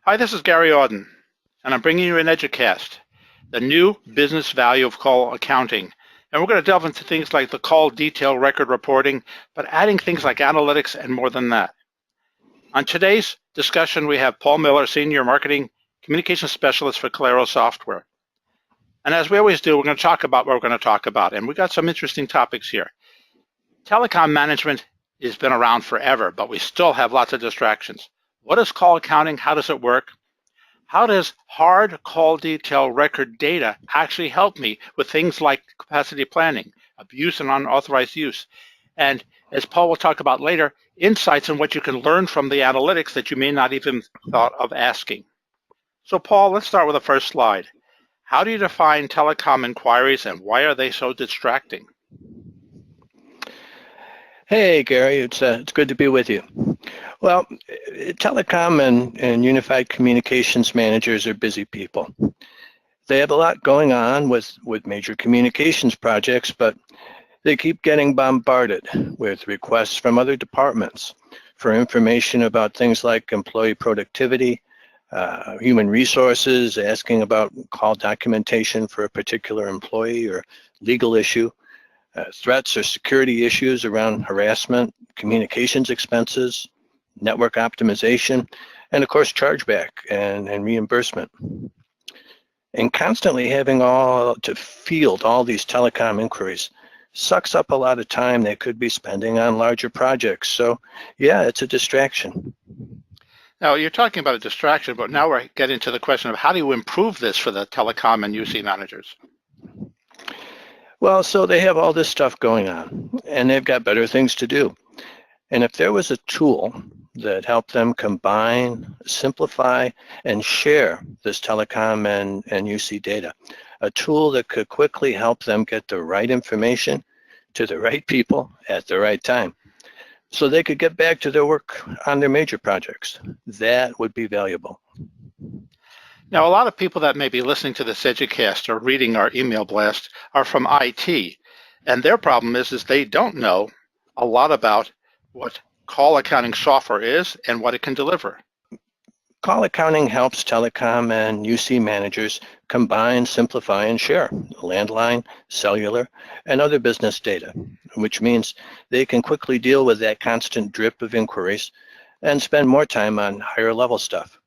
Hi, this is Gary Auden, and I'm bringing you an EDUcast, the new business value of call accounting. And we're going to delve into things like the call detail record reporting, but adding things like analytics and more than that. On today's discussion, we have Paul Miller, Senior Marketing Communications Specialist for Calero Software. And as we always do, we're going to talk about what we're going to talk about. And we've got some interesting topics here. Telecom management has been around forever, but we still have lots of distractions. What is call accounting? How does it work? How does hard call detail record data actually help me with things like capacity planning, abuse and unauthorized use? And as Paul will talk about later, insights on what you can learn from the analytics that you may not even thought of asking. So Paul, let's start with the first slide. How do you define telecom inquiries and why are they so distracting? Hey, Gary, it's good to be with you. Well, telecom and unified communications managers are busy people. They have a lot going on with major communications projects, but they keep getting bombarded with requests from other departments for information about things like employee productivity, human resources, asking about call documentation for a particular employee or legal issue, threats or security issues around harassment, communications expenses, network optimization, and of course chargeback and reimbursement. And constantly having to field all these telecom inquiries sucks up a lot of time they could be spending on larger projects. So yeah, it's a distraction. Now you're talking about a distraction, but now we're getting to the question of how do you improve this for the telecom and UC managers? Well, so they have all this stuff going on, and they've got better things to do. And if there was a tool that helped them combine, simplify, and share this telecom and UC data, a tool that could quickly help them get the right information to the right people at the right time, so they could get back to their work on their major projects, that would be valuable. Now, a lot of people that may be listening to this EDUcast or reading our email blast are from IT, and their problem is they don't know a lot about what call accounting software is and what it can deliver. Call accounting helps telecom and UC managers combine, simplify, and share landline, cellular, and other business data, which means they can quickly deal with that constant drip of inquiries and spend more time on higher level stuff.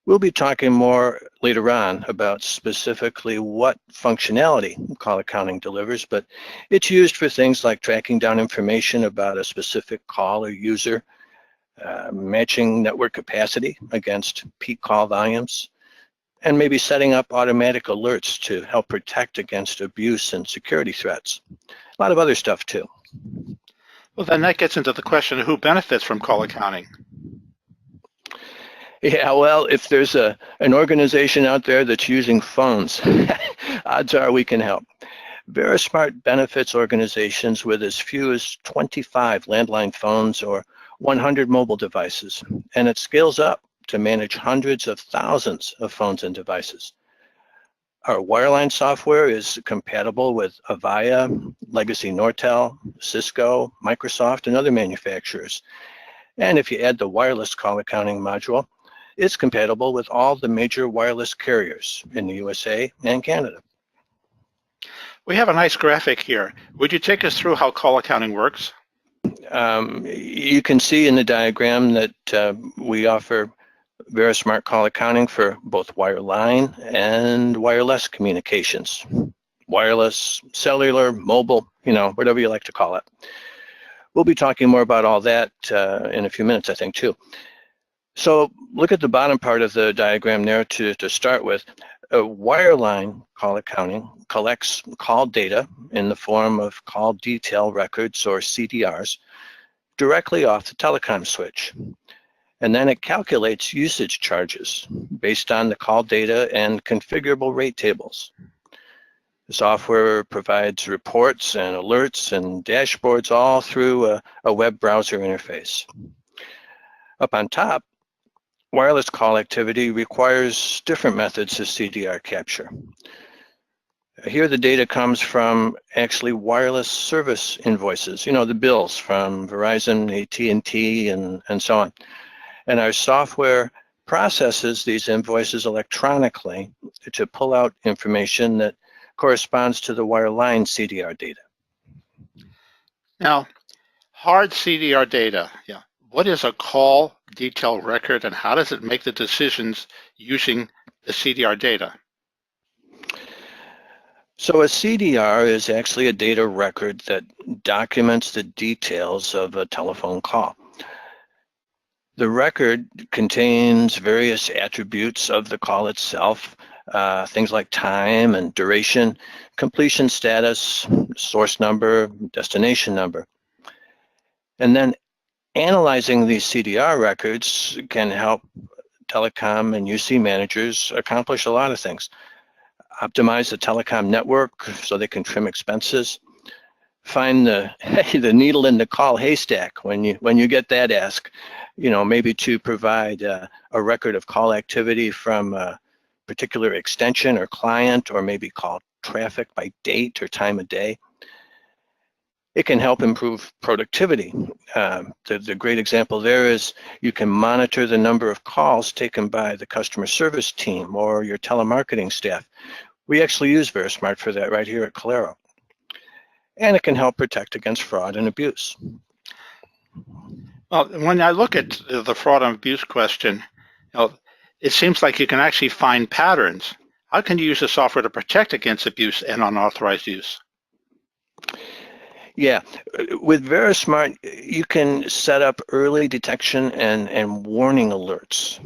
We'll be talking more later on about specifically what functionality call accounting delivers, but it's used for things like tracking down information about a specific call or user, matching network capacity against peak call volumes, and maybe setting up automatic alerts to help protect against abuse and security threats. A lot of other stuff too. Well, then that gets into the question of who benefits from call accounting. Yeah, well, if there's an organization out there that's using phones, odds are we can help. VeriSmart benefits organizations with as few as 25 landline phones or 100 mobile devices, and it scales up to manage hundreds of thousands of phones and devices. Our Wireline software is compatible with Avaya, Legacy Nortel, Cisco, Microsoft, and other manufacturers. And if you add the wireless call accounting module, it's compatible with all the major wireless carriers in the USA and Canada. We have a nice graphic here. Would you take us through how call accounting works? You can see in the diagram that we offer VeriSmart call accounting for both wireline and wireless communications. Wireless, cellular, mobile, whatever you like to call it. We'll be talking more about all that in a few minutes, I think, too. So look at the bottom part of the diagram there to start with. A wireline call accounting collects call data in the form of call detail records or CDRs directly off the telecom switch. And then it calculates usage charges based on the call data and configurable rate tables. The software provides reports and alerts and dashboards all through a web browser interface. Up on top, wireless call activity requires different methods of CDR capture. Here the data comes from actually wireless service invoices, the bills from Verizon, AT&T, and so on. And our software processes these invoices electronically to pull out information that corresponds to the Wireline CDR data. Now, hard CDR data, yeah. What is a call detail record and how does it make the decisions using the CDR data? So a CDR is actually a data record that documents the details of a telephone call. The record contains various attributes of the call itself, things like time and duration, completion status, source number, destination number. And then analyzing these CDR records can help telecom and UC managers accomplish a lot of things. Optimize the telecom network so they can trim expenses. Find the the needle in the call haystack when you get that ask. Maybe to provide a record of call activity from a particular extension or client, or maybe call traffic by date or time of day. It can help improve productivity. The great example there is you can monitor the number of calls taken by the customer service team or your telemarketing staff. We actually use Verismart for that right here at Calero. And it can help protect against fraud and abuse. Well, when I look at the fraud and abuse question, it seems like you can actually find patterns. How can you use the software to protect against abuse and unauthorized use? Yeah, with Verismart, you can set up early detection and warning alerts,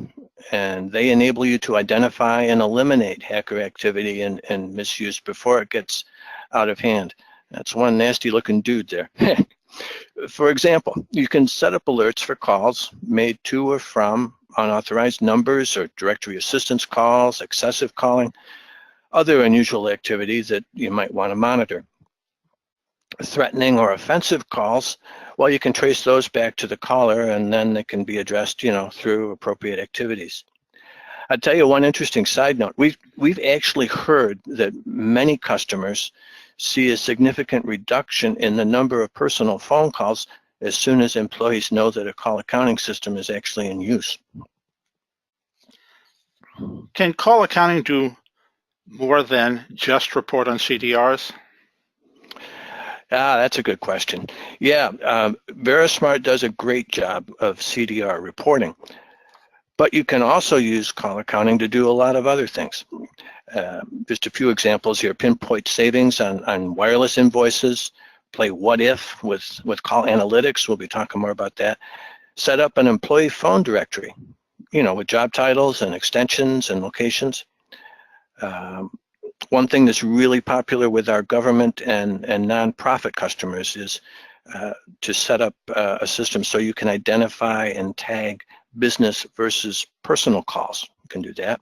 and they enable you to identify and eliminate hacker activity and misuse before it gets out of hand. That's one nasty looking dude there. For example, you can set up alerts for calls made to or from unauthorized numbers or directory assistance calls, excessive calling, other unusual activity that you might want to monitor. Threatening or offensive calls, well, you can trace those back to the caller and then they can be addressed, through appropriate activities. I'll tell you one interesting side note. We've actually heard that many customers see a significant reduction in the number of personal phone calls as soon as employees know that a call accounting system is actually in use. Can call accounting do more than just report on CDRs? That's a good question. Yeah, Verismart does a great job of CDR reporting, but you can also use call accounting to do a lot of other things. Just a few examples here: pinpoint savings on wireless invoices, play what if with call analytics. We'll be talking more about that. Set up an employee phone directory, with job titles and extensions and locations. One thing that's really popular with our government and nonprofit customers is to set up a system so you can identify and tag business versus personal calls. You can do that.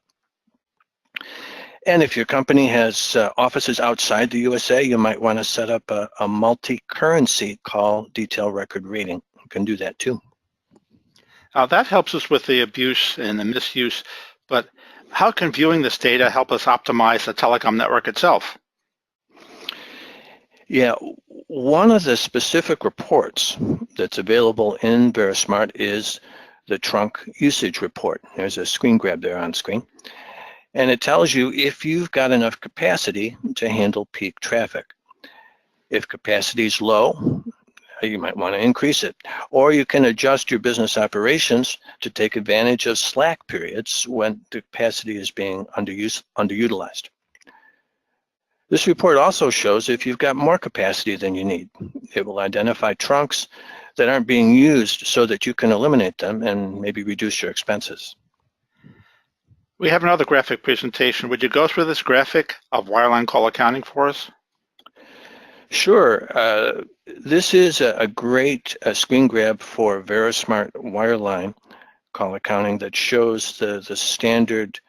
And if your company has offices outside the USA, you might want to set up a multi-currency call detail record rating. You can do that too. That helps us with the abuse and the misuse, but how can viewing this data help us optimize the telecom network itself? Yeah, one of the specific reports that's available in Verismart is the trunk usage report. There's a screen grab there on screen. And it tells you if you've got enough capacity to handle peak traffic. If capacity is low, you might want to increase it. Or you can adjust your business operations to take advantage of slack periods when the capacity is being underutilized. This report also shows if you've got more capacity than you need. It will identify trunks that aren't being used so that you can eliminate them and maybe reduce your expenses. We have another graphic presentation. Would you go through this graphic of wireline call accounting for us? Sure. This is a great screen grab for Verismart Wireline call accounting that shows the standard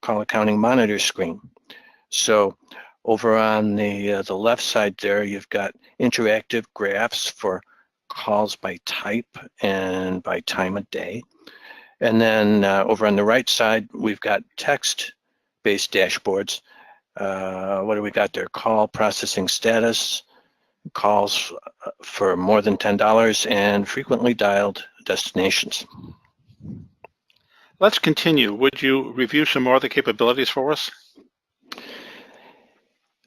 call accounting monitor screen. So over on the left side there, you've got interactive graphs for calls by type and by time of day. And then over on the right side, we've got text-based dashboards. What do we got there? Call processing status, calls for more than $10, and frequently dialed destinations. Let's continue. Would you review some more of the capabilities for us?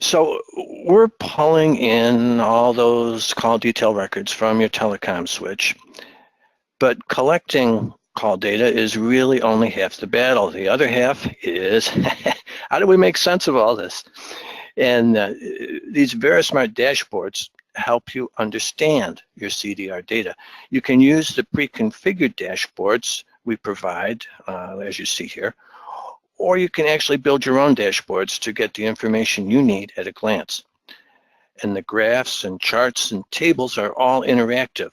So we're pulling in all those call detail records from your telecom switch, but collecting call data is really only half the battle. The other half is how do we make sense of all this? And these VeriSmart dashboards help you understand your CDR data. You can use the pre-configured dashboards we provide, as you see here, or you can actually build your own dashboards to get the information you need at a glance. And the graphs and charts and tables are all interactive.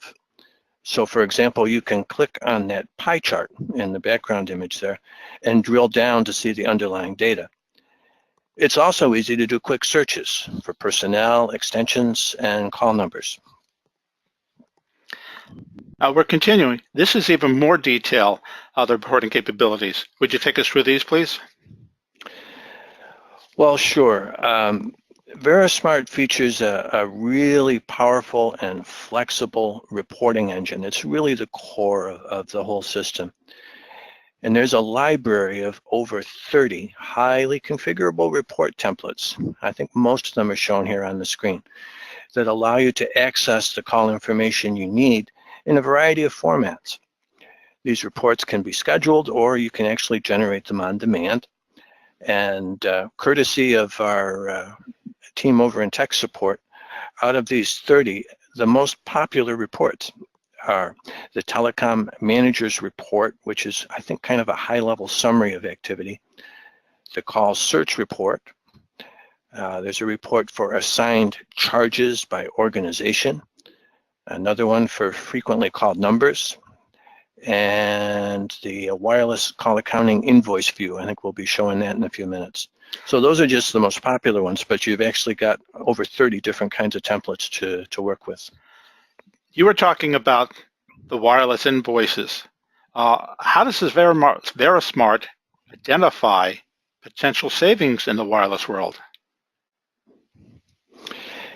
So for example, you can click on that pie chart in the background image there and drill down to see the underlying data. It's also easy to do quick searches for personnel, extensions, and call numbers. We're continuing. This is even more detail of the reporting capabilities. Would you take us through these, please? Well, sure. VeriSmart features a really powerful and flexible reporting engine. It's really the core of the whole system. And there's a library of over 30 highly configurable report templates. I think most of them are shown here on the screen that allow you to access the call information you need in a variety of formats. These reports can be scheduled, or you can actually generate them on demand. And courtesy of our team over in tech support, out of these 30, the most popular reports are the Telecom Manager's Report, which is, I think, kind of a high-level summary of activity, the Call Search Report. There's a report for assigned charges by organization, another one for frequently called numbers, and the wireless call accounting invoice view. I think we'll be showing that in a few minutes. So those are just the most popular ones, but you've actually got over 30 different kinds of templates to work with. You were talking about the wireless invoices. How does this VeriSmart identify potential savings in the wireless world?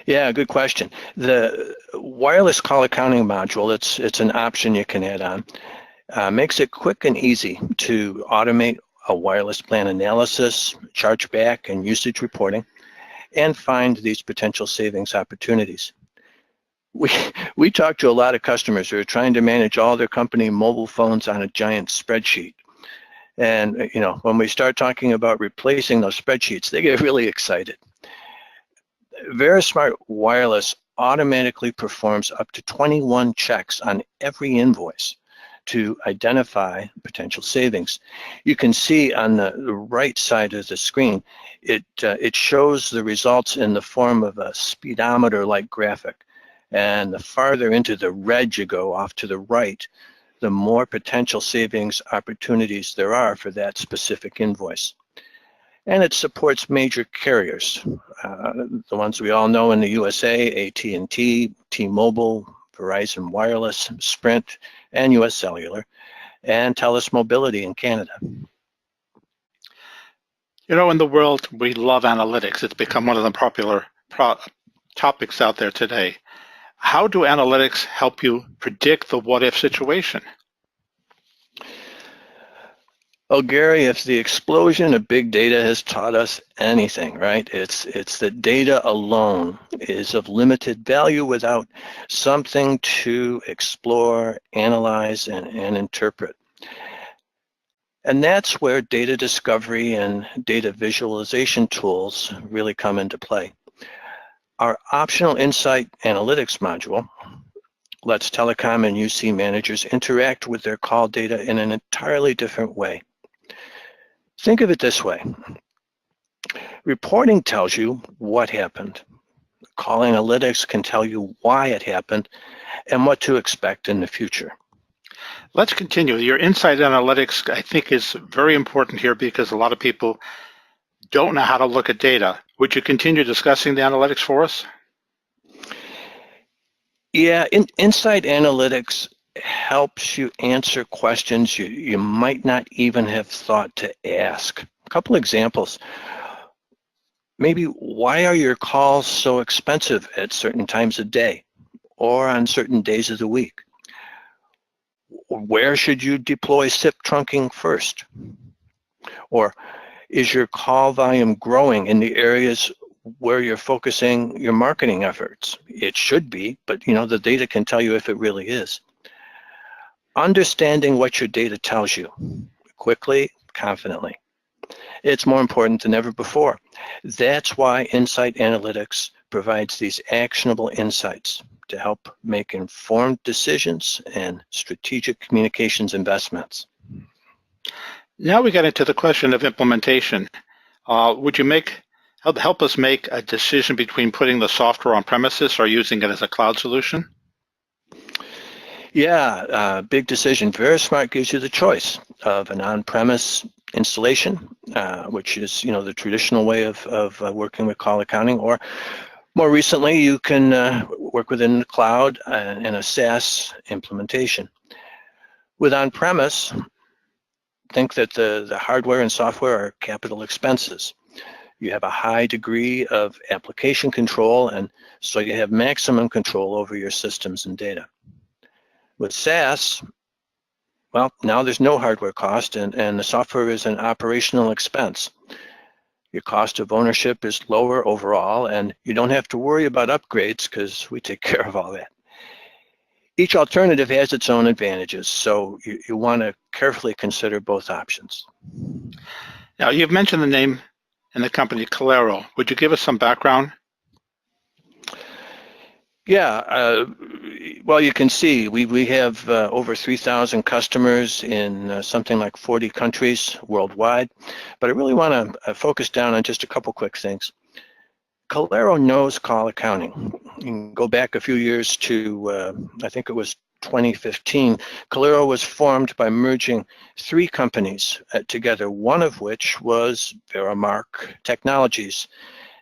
Yeah, good question. The wireless call accounting module, it's an option you can add on, makes it quick and easy to automate a wireless plan analysis, chargeback, and usage reporting, and find these potential savings opportunities. We talk to a lot of customers who are trying to manage all their company mobile phones on a giant spreadsheet. And when we start talking about replacing those spreadsheets, they get really excited. VeriSmart Wireless automatically performs up to 21 checks on every invoice to identify potential savings. You can see on the right side of the screen, it shows the results in the form of a speedometer-like graphic. And the farther into the red you go off to the right, the more potential savings opportunities there are for that specific invoice. And it supports major carriers, the ones we all know in the USA, AT&T, T-Mobile, Verizon Wireless, Sprint, and US Cellular, and TELUS Mobility in Canada. In the world, we love analytics. It's become one of the popular topics out there today. How do analytics help you predict the what-if situation? Oh, Gary, if the explosion of big data has taught us anything, right, it's that data alone is of limited value without something to explore, analyze, and interpret. And that's where data discovery and data visualization tools really come into play. Our optional Insight Analytics module lets telecom and UC managers interact with their call data in an entirely different way. Think of it this way. Reporting tells you what happened. Call analytics can tell you why it happened and what to expect in the future. Let's continue. Your Insight Analytics, I think, is very important here because a lot of people don't know how to look at data. Would you continue discussing the analytics for us? Yeah, Insight Analytics helps you answer questions you might not even have thought to ask. A couple examples. Maybe, why are your calls so expensive at certain times of day or on certain days of the week? Where should you deploy SIP trunking first? Or is your call volume growing in the areas where you're focusing your marketing efforts? It should be, but the data can tell you if it really is. Understanding what your data tells you quickly, confidently. It's more important than ever before. That's why Insight Analytics provides these actionable insights to help make informed decisions and strategic communications investments. Now we get into the question of implementation. Would you help us make a decision between putting the software on premises or using it as a cloud solution? Yeah, big decision. VeriSmart gives you the choice of an on-premise installation, which is the traditional way of working with call accounting, or more recently you can work within the cloud in a SaaS implementation. With on-premise, think that the hardware and software are capital expenses. You have a high degree of application control, and so you have maximum control over your systems and data. With SaaS, well, now there's no hardware cost, and the software is an operational expense. Your cost of ownership is lower overall, and you don't have to worry about upgrades because we take care of all that. Each alternative has its own advantages, so you want to carefully consider both options. Now, you've mentioned the name and the company Calero. Would you give us some background? Yeah, well, you can see we have over 3,000 customers in something like 40 countries worldwide, but I really want to focus down on just a couple quick things. Calero knows call accounting. You can go back a few years to, I think it was 2015. Calero was formed by merging 3 companies together, one of which was VeriMark Technologies.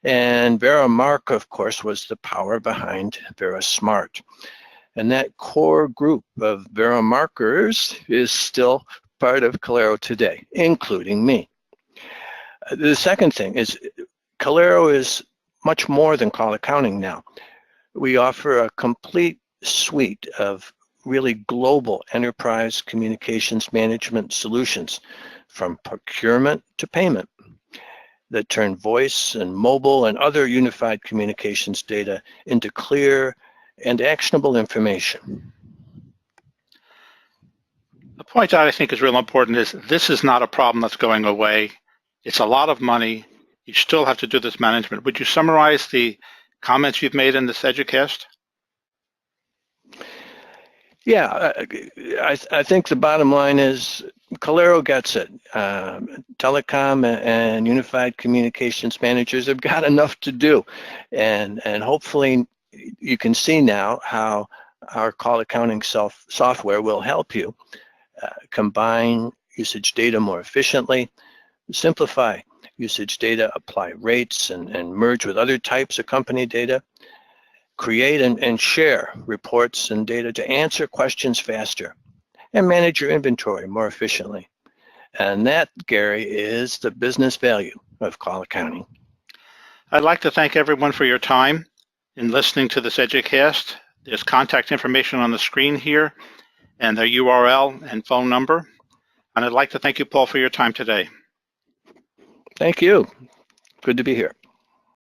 And VeriMark, of course, was the power behind VeriSmart. And that core group of VeriMarkers is still part of Calero today, including me. The second thing is Calero is much more than call accounting now. We offer a complete suite of really global enterprise communications management solutions, from procurement to payment, that turn voice and mobile and other unified communications data into clear and actionable information. The point that I think is real important is this is not a problem that's going away. It's a lot of money. You still have to do this management. Would you summarize the comments you've made in this EDUcast? Yeah, I think the bottom line is Calero gets it. Telecom and unified communications managers have got enough to do, and hopefully you can see now how our call accounting software will help you combine usage data more efficiently, simplify usage data, apply rates, and merge with other types of company data, create and share reports and data to answer questions faster, and manage your inventory more efficiently. And that, Gary, is the business value of call accounting. I'd like to thank everyone for your time in listening to this EDUcast. There's contact information on the screen here and their URL and phone number. And I'd like to thank you, Paul, for your time today. Thank you. Good to be here.